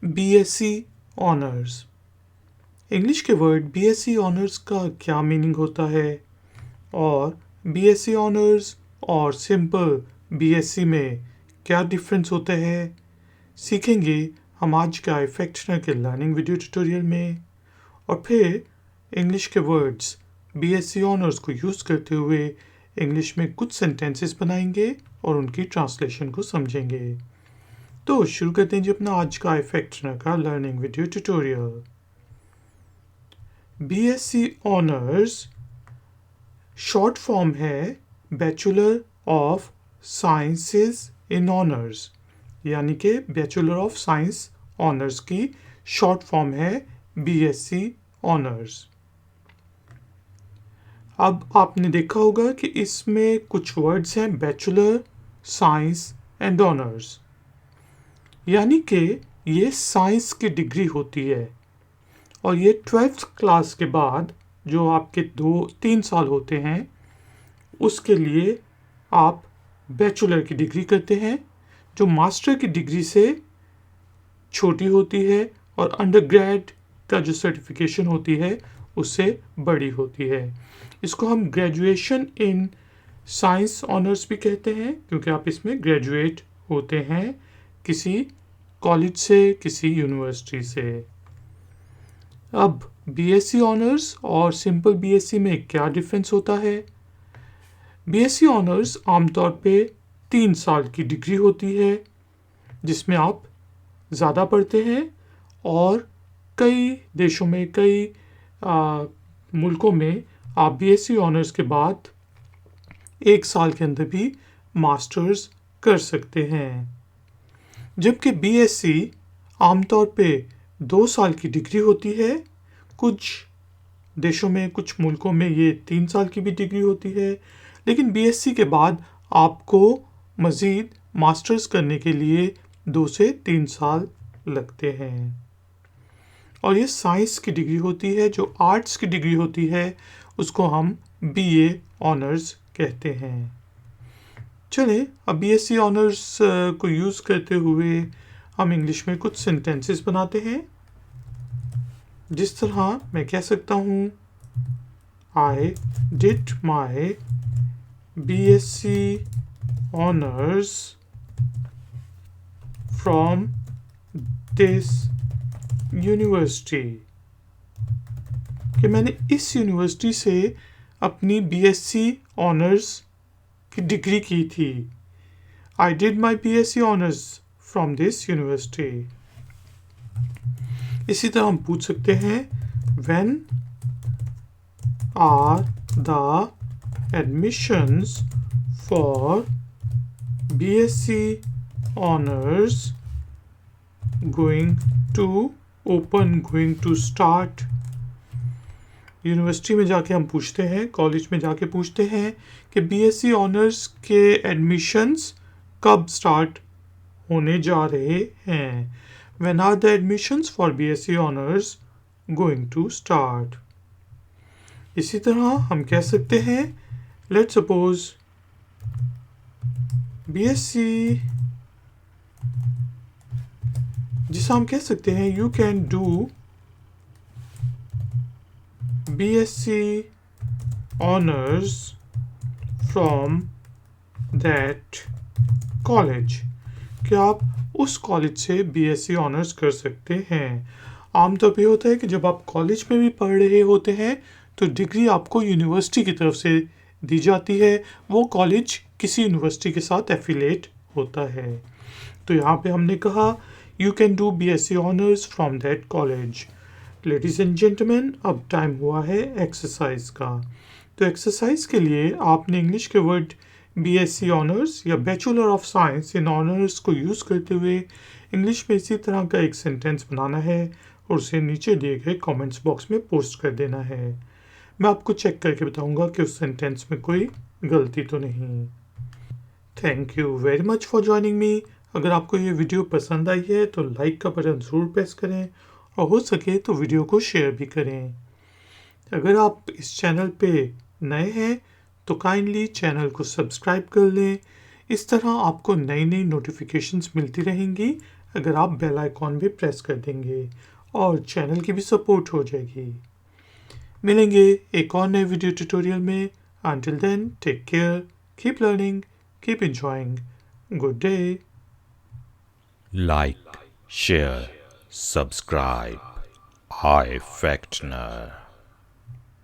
BSc Honors। English के word BSc Honors का क्या मीनिंग होता है और BSc Honors और सिंपल BSc में क्या डिफरेंस होता है, सीखेंगे हम आज का इफेक्टनर के लर्निंग वीडियो ट्यूटोरियल में। और फिर इंग्लिश के वर्ड्स BSc Honors को यूज़ करते हुए इंग्लिश में कुछ सेंटेंसेस बनाएंगे और उनकी ट्रांसलेशन को समझेंगे। तो शुरू करते हैं जी अपना आज का इफेक्टनर का learning video tutorial. BSc Honors short form है bachelor of sciences in honours, यानी कि बैचलर ऑफ साइंस ऑनर्स की शॉर्ट फॉर्म है BSc Honors। अब आपने देखा होगा कि इसमें कुछ वर्ड्स हैं बैचलर, साइंस एंड ऑनर्स, यानी कि ये साइंस की डिग्री होती है और ये 12th क्लास के बाद जो आपके 2-3 साल होते हैं उसके लिए आप बैचलर की डिग्री करते हैं, जो मास्टर की डिग्री से छोटी होती है और अंडरग्रेड का जो सर्टिफिकेशन होती है उससे बड़ी होती है। इसको हम ग्रेजुएशन इन साइंस ऑनर्स भी कहते हैं, क्योंकि आप इसमें ग्रेजुएट होते हैं किसी कॉलेज से, किसी यूनिवर्सिटी से। अब BSc ऑनर्स और सिंपल BSc में क्या डिफरेंस होता है। BSc ऑनर्स आमतौर पे 3 साल की डिग्री होती है जिसमें आप ज़्यादा पढ़ते हैं और कई देशों में, कई मुल्कों में आप BSc ऑनर्स के बाद 1 साल के अंदर भी मास्टर्स कर सकते हैं, जबकि BSc आमतौर पे 2 साल की डिग्री होती है। कुछ देशों में, कुछ मुल्कों में ये 3 साल की भी डिग्री होती है, लेकिन BSc के बाद आपको मज़ीद मास्टर्स करने के लिए 2 से 3 साल लगते हैं और ये साइंस की डिग्री होती है। जो आर्ट्स की डिग्री होती है उसको हम BA ऑनर्स कहते हैं। चलें अब BSc ऑनर्स को यूज़ करते हुए हम इंग्लिश में कुछ सेंटेंसेस बनाते हैं। जिस तरह मैं कह सकता हूँ, I did my BSc honors from this university, कि मैंने इस यूनिवर्सिटी से अपनी BSc ऑनर्स की डिग्री की थी। I did my BSc honors from this university। इसी तरह हम पूछ सकते हैं When are the admissions for BSc honors going to open, going to start। University में जाके हम पूछते हैं, कॉलेज में जाके पूछते हैं कि BSc ऑनर्स के एडमिशन्स कब स्टार्ट होने जा रहे हैं। When are the admissions for BSc honors going to start? इसी तरह हम कह सकते हैं Let's suppose BSc, जिसे हम कह सकते हैं You can do BSc honors from that college, कि आप उस कॉलेज से BSc ऑनर्स कर सकते हैं। आमतौर पे होता है कि जब आप कॉलेज में भी पढ़ रहे होते हैं तो डिग्री आपको यूनिवर्सिटी की तरफ से दी जाती है, वो कॉलेज किसी यूनिवर्सिटी के साथ एफिलेट होता है। तो यहाँ पे हमने कहा you can do BSc honours from that college. Ladies and gentleman, अब टाइम हुआ है एक्सरसाइज का। तो एक्सरसाइज के लिए आपने इंग्लिश के वर्ड BSc ऑनर्स या bachelor of science in honours को यूज़ करते हुए इंग्लिश में इसी तरह का एक सेंटेंस बनाना है और उसे नीचे दिए गए कमेंट्स बॉक्स में पोस्ट कर देना है। मैं आपको चेक करके बताऊंगा कि उस सेंटेंस में कोई गलती तो नहीं। Thank you very much for joining me. अगर आपको ये वीडियो पसंद आई है तो लाइक का बटन ज़रूर प्रेस करें और हो सके तो वीडियो को शेयर भी करें। अगर आप इस चैनल पे नए हैं तो काइंडली चैनल को सब्सक्राइब कर लें। इस तरह आपको नई नई नोटिफिकेशंस मिलती रहेंगी अगर आप बेल आइकॉन भी प्रेस कर देंगे और चैनल की भी सपोर्ट हो जाएगी। मिलेंगे एक और नए वीडियो ट्यूटोरियल में। Until then, take care, keep learning, keep enjoying. Good day. Like, share, subscribe. Ifactner.